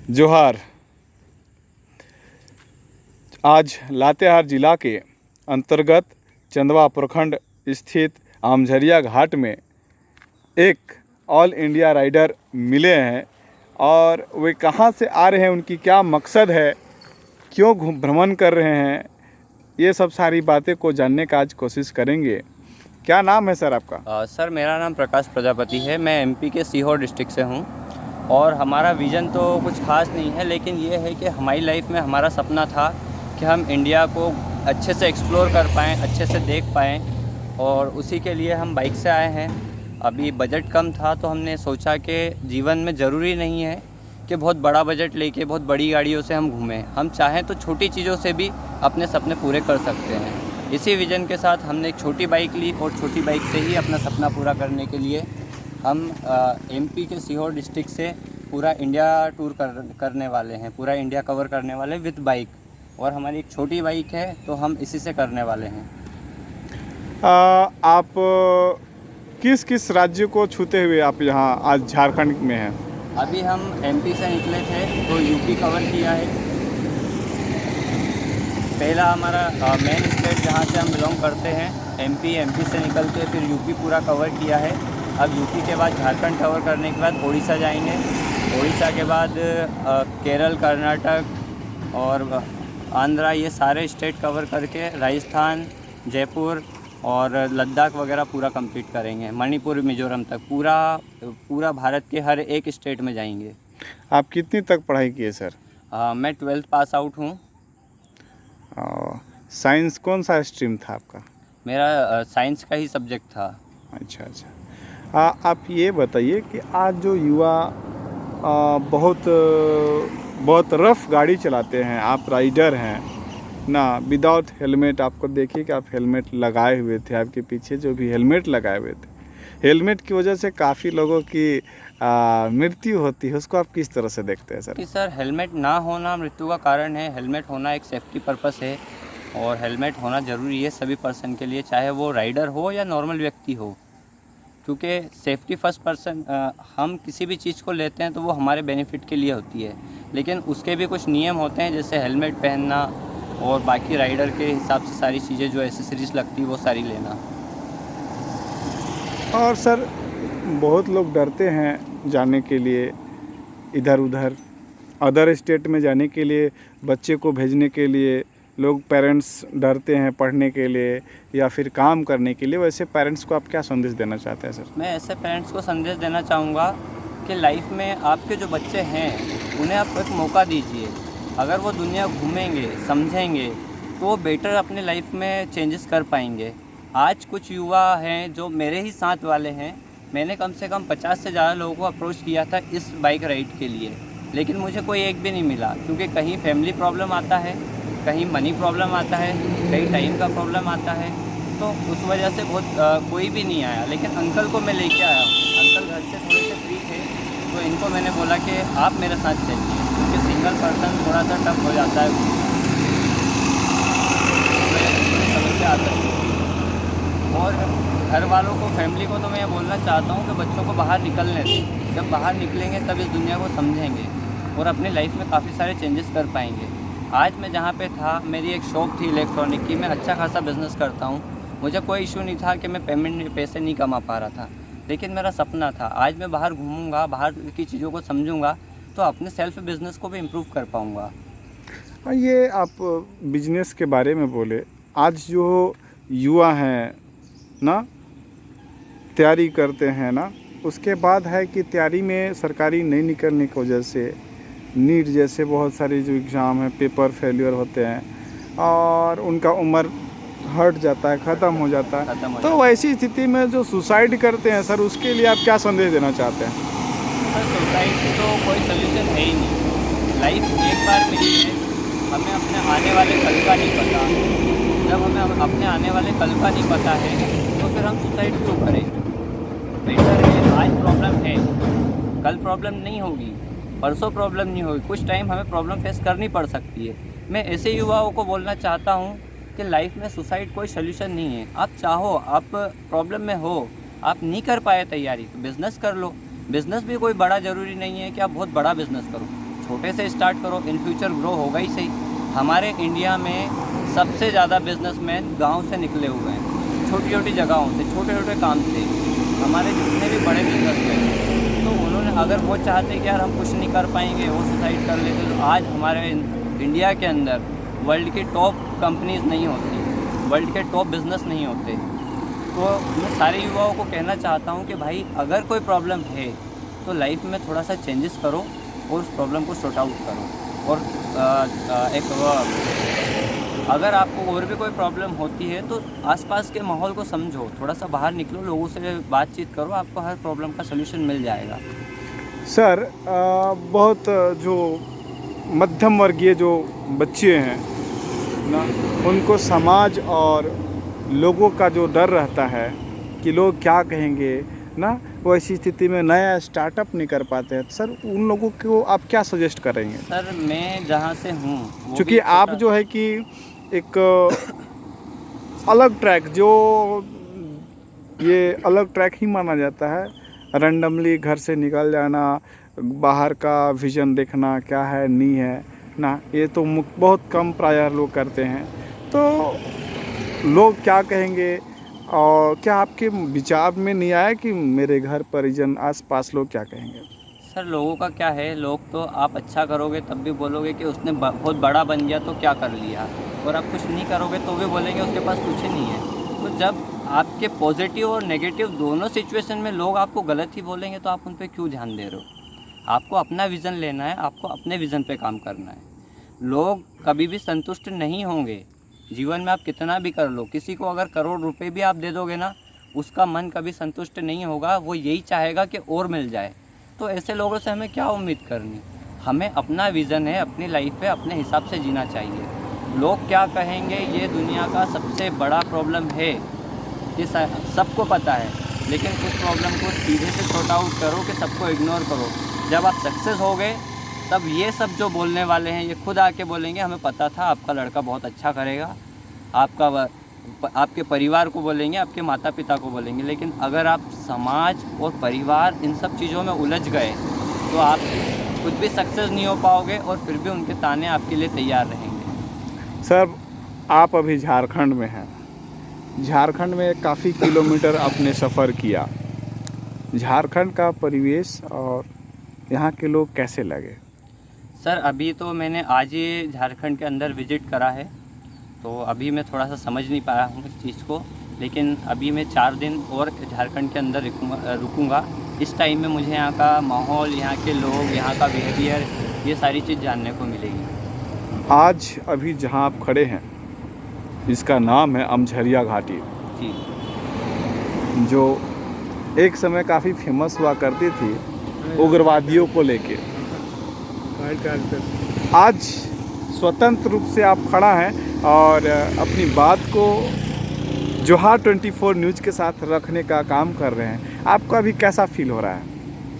जोहार। आज लातेहार जिला के अंतर्गत चंदवा प्रखंड स्थित आमझरिया घाट में एक ऑल इंडिया राइडर मिले हैं और वे कहां से आ रहे हैं, उनकी क्या मकसद है, क्यों भ्रमण कर रहे हैं, ये सब सारी बातें को जानने का आज कोशिश करेंगे। क्या नाम है सर आपका? सर मेरा नाम प्रकाश प्रजापति है। मैं एमपी के सीहोर डिस्ट्रिक्ट से हूँ और हमारा विज़न तो कुछ खास नहीं है, लेकिन ये है कि हमारी लाइफ में हमारा सपना था कि हम इंडिया को अच्छे से एक्सप्लोर कर पाएँ, अच्छे से देख पाएँ, और उसी के लिए हम बाइक से आए हैं। अभी बजट कम था तो हमने सोचा कि जीवन में ज़रूरी नहीं है कि बहुत बड़ा बजट लेके बहुत बड़ी गाड़ियों से हम घूमें। हम चाहें तो छोटी चीज़ों से भी अपने सपने पूरे कर सकते हैं। इसी विज़न के साथ हमने एक छोटी बाइक ली और छोटी बाइक से ही अपना सपना पूरा करने के लिए हम एमपी के सीहोर डिस्ट्रिक्ट से पूरा इंडिया टूर करने वाले हैं, पूरा इंडिया कवर करने वाले विद बाइक। और हमारी एक छोटी बाइक है तो हम इसी से करने वाले हैं। आप किस किस राज्य को छूते हुए आप यहाँ आज झारखंड में हैं? अभी हम एमपी से निकले थे तो यूपी कवर किया है। पहला हमारा मेन स्टेट जहाँ से हम बिलोंग करते हैं एमपी से निकल के फिर यूपी पूरा कवर किया है। अब यूपी के बाद झारखंड कवर करने के बाद उड़ीसा जाएंगे। उड़ीसा के बाद केरल, कर्नाटक और आंध्रा, ये सारे स्टेट कवर करके राजस्थान, जयपुर और लद्दाख वगैरह पूरा कंप्लीट करेंगे। मणिपुर, मिज़ोरम तक पूरा भारत के हर एक स्टेट में जाएंगे। आप कितनी तक पढ़ाई किए सर? मैं 12th पास आउट हूँ। साइंस कौन सा स्ट्रीम था आपका? मेरा साइंस का ही सब्जेक्ट था। अच्छा अच्छा। आप ये बताइए कि आज जो युवा बहुत रफ़ गाड़ी चलाते हैं, आप राइडर हैं ना, विदाउट हेलमेट, आपको देखिए कि आप हेलमेट लगाए हुए थे, आपके पीछे जो भी हेलमेट लगाए हुए थे, हेलमेट की वजह से काफ़ी लोगों की मृत्यु होती है, उसको आप किस तरह से देखते हैं सर? कि सर हेलमेट ना होना मृत्यु का कारण है। हेलमेट होना एक सेफ्टी पर्पस है और हेलमेट होना ज़रूरी है सभी पर्सन के लिए, चाहे वो राइडर हो या नॉर्मल व्यक्ति हो, क्योंकि सेफ्टी फर्स्ट पर्सन। हम किसी भी चीज़ को लेते हैं तो वो हमारे बेनिफिट के लिए होती है, लेकिन उसके भी कुछ नियम होते हैं, जैसे हेलमेट पहनना और बाकी राइडर के हिसाब से सारी चीज़ें जो एसेसरीज लगती है वो सारी लेना। और सर बहुत लोग डरते हैं जाने के लिए इधर उधर, अदर स्टेट में जाने के लिए, बच्चे को भेजने के लिए लोग, पेरेंट्स डरते हैं पढ़ने के लिए या फिर काम करने के लिए। वैसे पेरेंट्स को आप क्या संदेश देना चाहते हैं सर? मैं ऐसे पेरेंट्स को संदेश देना चाहूँगा कि लाइफ में आपके जो बच्चे हैं उन्हें आप एक मौका दीजिए। अगर वो दुनिया घूमेंगे, समझेंगे, तो वो बेटर अपने लाइफ में चेंजेस कर पाएंगे। आज कुछ युवा हैं जो मेरे ही साथ वाले हैं, मैंने कम से कम 50 से ज़्यादा लोगों को अप्रोच किया था इस बाइक राइड के लिए, लेकिन मुझे कोई एक भी नहीं मिला, क्योंकि कहीं फैमिली प्रॉब्लम आता है, कहीं मनी प्रॉब्लम आता है, कहीं टाइम का प्रॉब्लम आता है, तो उस वजह से कोई भी नहीं आया। लेकिन अंकल को मैं लेके आया हूँ। अंकल घर से थोड़े से फ्री थे तो इनको मैंने बोला कि आप मेरे साथ चलिए, क्योंकि सिंगल पर्सन थोड़ा सा टफ हो जाता है, समस्या आ सकती है। और घर वालों को, फैमिली को तो मैं ये बोलना चाहता हूँ कि बच्चों को बाहर निकलने दें। जब बाहर निकलेंगे तब इस दुनिया को समझेंगे और अपनी लाइफ में काफ़ी सारे चेंजेस कर पाएंगे। आज मैं जहाँ पे था, मेरी एक शॉप थी इलेक्ट्रॉनिक की, मैं अच्छा खासा बिज़नेस करता हूँ, मुझे कोई इशू नहीं था कि मैं पैसे नहीं कमा पा रहा था, लेकिन मेरा सपना था आज मैं बाहर घूमूंगा, बाहर की चीज़ों को समझूंगा तो अपने सेल्फ बिज़नेस को भी इम्प्रूव कर पाऊँगा। ये आप बिजनेस के बारे में बोले, आज जो युवा हैं ना, तैयारी करते हैं ना, उसके बाद है कि तैयारी में सरकारी नहीं निकलने की वजह से नीट जैसे बहुत सारे जो एग्ज़ाम हैं, पेपर फेलियर होते हैं और उनका उम्र हट जाता है, ख़त्म हो जाता है। तो वैसी स्थिति में जो सुसाइड करते हैं सर, उसके लिए आप क्या संदेश देना चाहते हैं? सर सुसाइड तो कोई सोल्यूशन है ही नहीं। लाइफ एक बार मिली है, हमें अपने आने वाले कल का नहीं पता। जब हमें अपने आने वाले कल का नहीं पता है तो फिर हम सुसाइड क्यों करें? बेटर है, आज प्रॉब्लम है, कल प्रॉब्लम नहीं होगी, परसों प्रॉब्लम नहीं होगी, कुछ टाइम हमें प्रॉब्लम फेस करनी पड़ सकती है। मैं ऐसे युवाओं को बोलना चाहता हूँ कि लाइफ में सुसाइड कोई सोल्यूशन नहीं है। आप चाहो, आप प्रॉब्लम में हो, आप नहीं कर पाए तैयारी, तो बिज़नेस कर लो। बिज़नेस भी कोई बड़ा ज़रूरी नहीं है कि आप बहुत बड़ा बिज़नेस करो, छोटे से स्टार्ट करो, इन फ्यूचर ग्रो होगा ही सही। हमारे इंडिया में सबसे ज़्यादा बिजनेसमैन गांव से निकले हुए हैं, छोटी छोटी जगहों से, छोटे छोटे काम से। हमारे जितने भी बड़े बिजनेसमैन हैं, तो उन्होंने अगर वो चाहते कि यार हम कुछ नहीं कर पाएंगे, वो सुसाइड कर लेते, तो आज हमारे इंडिया के अंदर वर्ल्ड की टॉप कंपनीज नहीं होती, वर्ल्ड के टॉप बिज़नेस नहीं होते। तो मैं सारे युवाओं को कहना चाहता हूँ कि भाई अगर कोई प्रॉब्लम है तो लाइफ में थोड़ा सा चेंजेस करो और उस प्रॉब्लम को सॉर्ट आउट करो। और अगर आपको और भी कोई प्रॉब्लम होती है तो आसपास के माहौल को समझो, थोड़ा सा बाहर निकलो, लोगों से बातचीत करो, आपको हर प्रॉब्लम का सलूशन मिल जाएगा। सर बहुत जो मध्यम वर्गीय जो बच्चे हैं ना, उनको समाज और लोगों का जो डर रहता है कि लोग क्या कहेंगे ना, वो ऐसी स्थिति में नया स्टार्टअप नहीं कर पाते हैं। सर उन लोगों को आप क्या सजेस्ट करेंगे? सर मैं जहाँ से हूँ, क्योंकि आप जो है कि एक अलग ट्रैक, जो ये अलग ट्रैक ही माना जाता है, रैंडमली घर से निकल जाना, बाहर का विज़न देखना क्या है नहीं है ना, ये तो बहुत कम प्रायः लोग करते हैं। तो लोग क्या कहेंगे, और क्या आपके विचार में नहीं आया कि मेरे घर परिजन आसपास लोग क्या कहेंगे? सर लोगों का क्या है, लोग तो आप अच्छा करोगे तब भी बोलोगे कि उसने बहुत बड़ा बन गया तो क्या कर लिया, और आप कुछ नहीं करोगे तो भी बोलेंगे उसके पास कुछ नहीं है। तो जब आपके पॉजिटिव और नेगेटिव दोनों सिचुएशन में लोग आपको गलत ही बोलेंगे तो आप उन पर क्यों ध्यान दे रहे हो? आपको अपना विज़न लेना है, आपको अपने विज़न पे काम करना है। लोग कभी भी संतुष्ट नहीं होंगे जीवन में, आप कितना भी कर लो। किसी को अगर करोड़ रुपए भी आप दे दोगे ना, उसका मन कभी संतुष्ट नहीं होगा, वो यही चाहेगा कि और मिल जाए। तो ऐसे लोगों से हमें क्या उम्मीद करनी? हमें अपना विज़न है, अपनी लाइफ है, अपने हिसाब से जीना चाहिए। लोग क्या कहेंगे ये दुनिया का सबसे बड़ा प्रॉब्लम है, ये सबको पता है, लेकिन उस प्रॉब्लम को सीधे से सॉर्ट आउट करो कि सबको इग्नोर करो। जब आप सक्सेस हो गए तब ये सब जो बोलने वाले हैं ये खुद आके बोलेंगे हमें पता था आपका लड़का बहुत अच्छा करेगा, आपके परिवार को बोलेंगे, आपके माता पिता को बोलेंगे। लेकिन अगर आप समाज और परिवार इन सब चीज़ों में उलझ गए तो आप खुद भी सक्सेस नहीं हो पाओगे और फिर भी उनके ताने आपके लिए तैयार रहेंगे। सर आप अभी झारखंड में हैं, झारखंड में काफ़ी किलोमीटर आपने सफ़र किया, झारखंड का परिवेश और यहाँ के लोग कैसे लगे? सर अभी तो मैंने आज ही झारखंड के अंदर विज़िट करा है, तो अभी मैं थोड़ा सा समझ नहीं पाया हूँ इस चीज़ को, लेकिन अभी मैं 4 दिन और झारखंड के अंदर रुकूँगा। इस टाइम में मुझे यहाँ का माहौल, यहाँ के लोग, यहाँ का बिहेवियर, ये सारी चीज़ जानने को मिलेगी। आज अभी जहाँ आप खड़े हैं इसका नाम है अमझरिया घाटी जी, जो एक समय काफ़ी फेमस हुआ करती थी उग्रवादियों को लेके। आज स्वतंत्र रूप से आप खड़ा हैं और अपनी बात को जोहार 24 न्यूज़ के साथ रखने का काम कर रहे हैं। आपको अभी कैसा फील हो रहा है?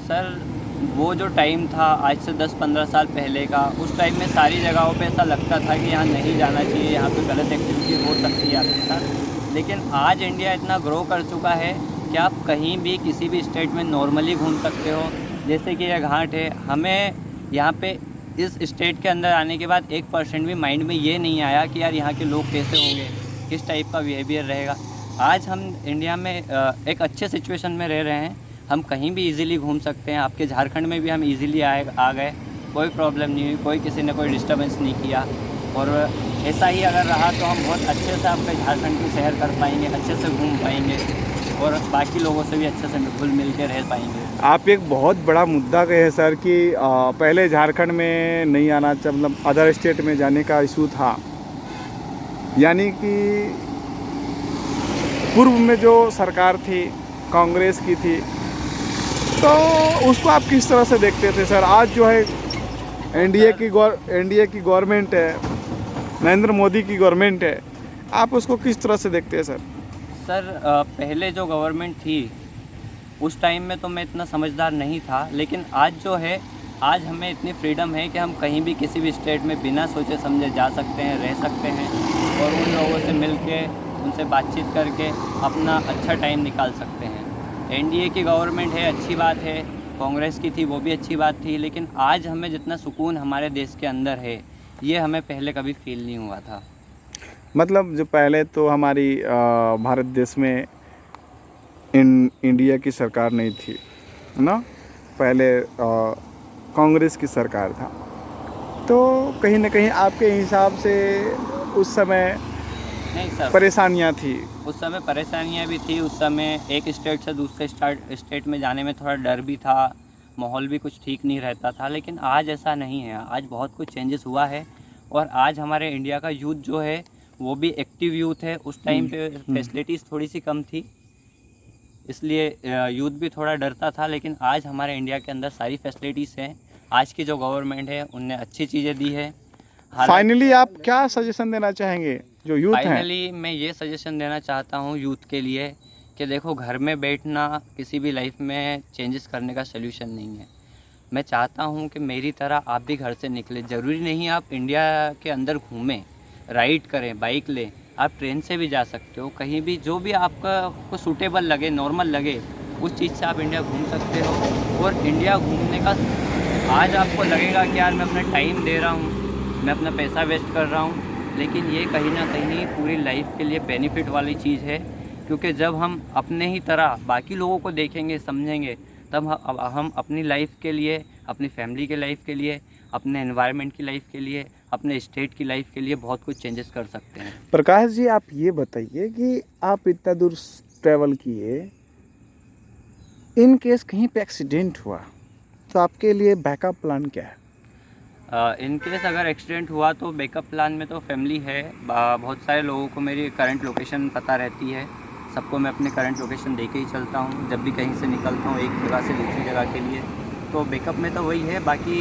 सर वो जो टाइम था आज से 10-15 साल पहले का, उस टाइम में सारी जगहों पे ऐसा लगता था कि यहाँ नहीं जाना चाहिए, यहाँ पे गलत एक्टिविटी हो सकती है आपके साथ। लेकिन आज इंडिया इतना ग्रो कर चुका है कि आप कहीं भी किसी भी स्टेट में नॉर्मली घूम सकते हो। जैसे कि यह घाट है, हमें यहाँ पे इस स्टेट के अंदर आने के बाद 1% भी माइंड में ये नहीं आया कि यार यहाँ के लोग कैसे होंगे, किस टाइप का बिहेवियर रहेगा। आज हम इंडिया में एक अच्छे सिचुएशन में रह रहे हैं, हम कहीं भी इजीली घूम सकते हैं। आपके झारखंड में भी हम इजीली आ गए, कोई प्रॉब्लम नहीं हुई, कोई किसी ने कोई डिस्टर्बेंस नहीं किया। और ऐसा ही अगर रहा तो हम बहुत अच्छे से आपके झारखंड की सैर कर पाएंगे, अच्छे से घूम पाएंगे और बाकी लोगों से भी अच्छे से घुल मिल के रह पाएंगे। आप एक बहुत बड़ा मुद्दा कहे सर कि पहले झारखंड में नहीं आना, मतलब अदर स्टेट में जाने का इशू था, यानी कि पूर्व में जो सरकार थी कांग्रेस की थी, तो उसको आप किस तरह से देखते थे सर? आज जो है एनडीए की गवर्नमेंट है, नरेंद्र मोदी की गवर्नमेंट है, आप उसको किस तरह से देखते हैं सर? सर पहले जो गवर्नमेंट थी उस टाइम में तो मैं इतना समझदार नहीं था, लेकिन आज जो है, आज हमें इतनी फ्रीडम है कि हम कहीं भी किसी भी स्टेट में बिना सोचे समझे जा सकते हैं, रह सकते हैं और उन लोगों से मिल के उनसे बातचीत करके अपना अच्छा टाइम निकाल सकते हैं। एनडीए की गवर्नमेंट है, अच्छी बात है, कांग्रेस की थी वो भी अच्छी बात थी, लेकिन आज हमें जितना सुकून हमारे देश के अंदर है ये हमें पहले कभी फील नहीं हुआ था। मतलब जो पहले तो हमारी भारत देश में इंडिया की सरकार नहीं थी, है ना, पहले कांग्रेस की सरकार था। तो कहीं ना कहीं आपके हिसाब से उस समय नहीं सर, परेशानियां थी। उस समय परेशानियां भी थी। उस समय एक स्टेट से दूसरे स्टेट में जाने में थोड़ा डर भी था, माहौल भी कुछ ठीक नहीं रहता था। लेकिन आज ऐसा नहीं है, आज बहुत कुछ चेंजेस हुआ है और आज हमारे इंडिया का यूथ जो है वो भी एक्टिव यूथ है। उस टाइम पे फैसिलिटीज़ थोड़ी सी कम थी, इसलिए यूथ भी थोड़ा डरता था। लेकिन आज हमारे इंडिया के अंदर सारी फैसिलिटीज़ हैं। आज की जो गवर्नमेंट है उनने अच्छी चीज़ें दी है। फाइनली आप क्या सजेशन देना चाहेंगे जो यूथ हैं? फाइनली मैं ये सजेशन देना चाहता हूँ यूथ के लिए कि देखो, घर में बैठना किसी भी लाइफ में चेंजेस करने का सलूशन नहीं है। मैं चाहता हूँ कि मेरी तरह आप भी घर से निकले। ज़रूरी नहीं आप इंडिया के अंदर घूमें, राइड करें, बाइक लें, आप ट्रेन से भी जा सकते हो। कहीं भी जो भी आपको सूटेबल लगे, नॉर्मल लगे, उस चीज़ से आप इंडिया घूम सकते हो। और इंडिया घूमने का आज आपको लगेगा कि यार मैं अपना टाइम दे रहा हूँ, मैं अपना पैसा वेस्ट कर रहा हूँ, लेकिन ये कहीं ना कहीं पूरी लाइफ के लिए बेनिफिट वाली चीज़ है। क्योंकि जब हम अपने ही तरह बाकी लोगों को देखेंगे, समझेंगे, तब हम अपनी लाइफ के लिए, अपनी फैमिली के लाइफ के लिए, अपने एनवायरनमेंट की लाइफ के लिए, अपने स्टेट की लाइफ के लिए बहुत कुछ चेंजेस कर सकते हैं। प्रकाश जी, आप ये बताइए कि आप इतना दूर ट्रैवल किए, इन केस कहीं पे एक्सीडेंट हुआ तो आपके लिए बैकअप प्लान क्या है? इन केस अगर एक्सीडेंट हुआ तो बैकअप प्लान में तो फैमिली है। बहुत सारे लोगों को मेरी करंट लोकेशन पता रहती है, सबको मैं अपने करंट लोकेशन दे के ही चलता हूँ जब भी कहीं से निकलता हूँ एक जगह से दूसरी जगह के लिए। तो बैकअप में तो वही है। बाकी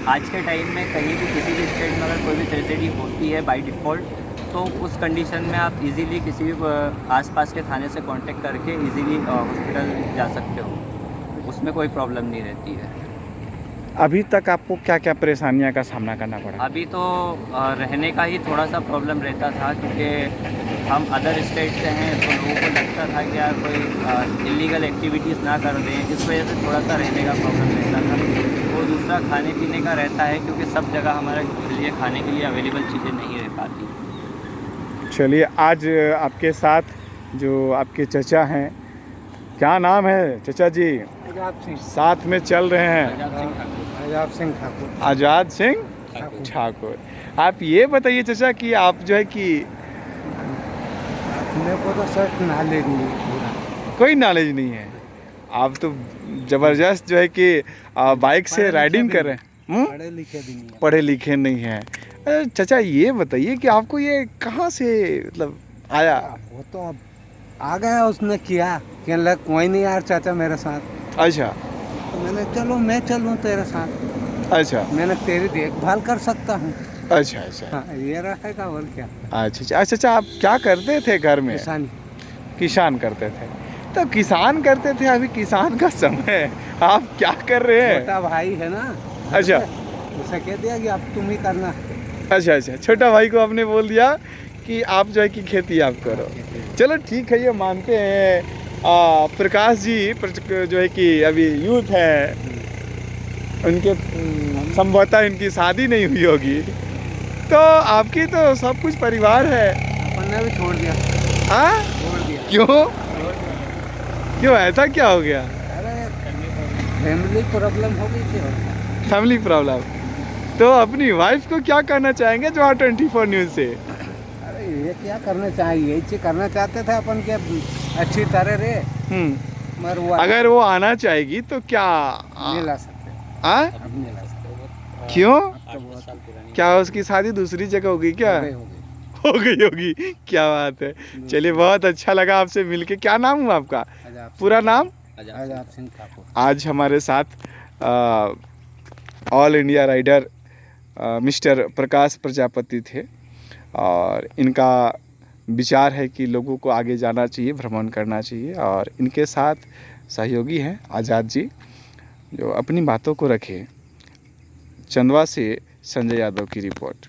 आज के टाइम में कहीं भी किसी भी स्टेट में अगर कोई भी ट्रेजेडी होती है बाय डिफ़ॉल्ट, तो उस कंडीशन में आप इजीली किसी भी आसपास के थाने से कांटेक्ट करके इजीली हॉस्पिटल जा सकते हो, उसमें कोई प्रॉब्लम नहीं रहती है। अभी तक आपको क्या क्या परेशानियां का सामना करना पड़ा? अभी तो रहने का ही थोड़ा सा प्रॉब्लम रहता था, क्योंकि हम अदर स्टेट से हैं तो लोगों को लगता था कि यार कोई इलीगल एक्टिविटीज़ ना कर दें, इस वजह से थोड़ा सा रहने का प्रॉब्लम रहता था। और दूसरा खाने पीने का रहता है, क्योंकि सब जगह हमारे लिए खाने के लिए अवेलेबल चीज़ें नहीं रह पाती। चलिए, आज आपके साथ जो आपके चचा हैं, क्या नाम है चचा जी? साथ में चल रहे हैं आज़ाद सिंह ठाकुर। आप ये बताइए चचा कि आप जो है कि मेरे को तो सर नॉलेज नहीं है पूरा। कोई नॉलेज नहीं है, आप तो ज़बरदस्त जो है कि बाइक से राइडिंग कर रहे हैं। पढ़े लिखे भी नहीं है। पढ़े लिखे नहीं हैं। चचा ये बताइए कि आपको ये कहाँ से मतलब आया? वो तो अब आ गया, उसने किया, कहने लगा कोई नहीं यार चाचा मेरे साथ। अच्छा तो मैंने चलो मैं चलूँ तेरे साथ, अच्छा मैंने तेरी देखभाल कर सकता हूँ। अच्छा अच्छा हाँ, ये रहेगा और क्या। अच्छा अच्छा अच्छा। आप क्या करते थे घर में? किसानी। किसान करते थे। तो किसान करते थे, अभी किसान का समय है, आप क्या कर रहे हैं? छोटा भाई है ना, अच्छा उसे कह दिया कि अब तुम ही करना। अच्छा अच्छा। छोटा भाई को आपने बोल दिया कि आप जो है कि खेती आप करो। चलो ठीक है, ये मानते हैं। प्रकाश जी जो है कि अभी यूथ है, उनके संभवतः इनकी शादी नहीं हुई होगी, तो आपकी तो सब कुछ परिवार है। अपन ने भी छोड़ दिया। हाँ, छोड़ दिया। क्यों क्यों ऐसा क्या हो गया? अरे फैमिली प्रॉब्लम हो गई थी। Family problem. तो अपनी वाइफ को क्या कहना चाहेंगे जो 24 न्यूज़ से? अरे ये क्या करना चाहिए, यही चीज करना चाहते थे अपन के अच्छी तरह रे, मगर वो अगर वो आना चाहेगी तो क्या नहीं ला सकते। अब नहीं ला सकते। क्यों? 8-10 साल पुरानी। क्या उसकी शादी दूसरी जगह होगी क्या? हो गई, हो गई। हो गई होगी। क्या बात है। चलिए, बहुत अच्छा लगा आपसे मिलके। क्या नाम हुआ आपका? पूरा नाम? आज़ाद सिंह ठाकुर। आज हमारे साथ ऑल इंडिया राइडर मिस्टर प्रकाश प्रजापति थे, और इनका विचार है कि लोगों को आगे जाना चाहिए, भ्रमण करना चाहिए। और इनके साथ सहयोगी हैं आज़ाद जी, जो अपनी बातों को रखे। चंदवा से संजय यादव की रिपोर्ट।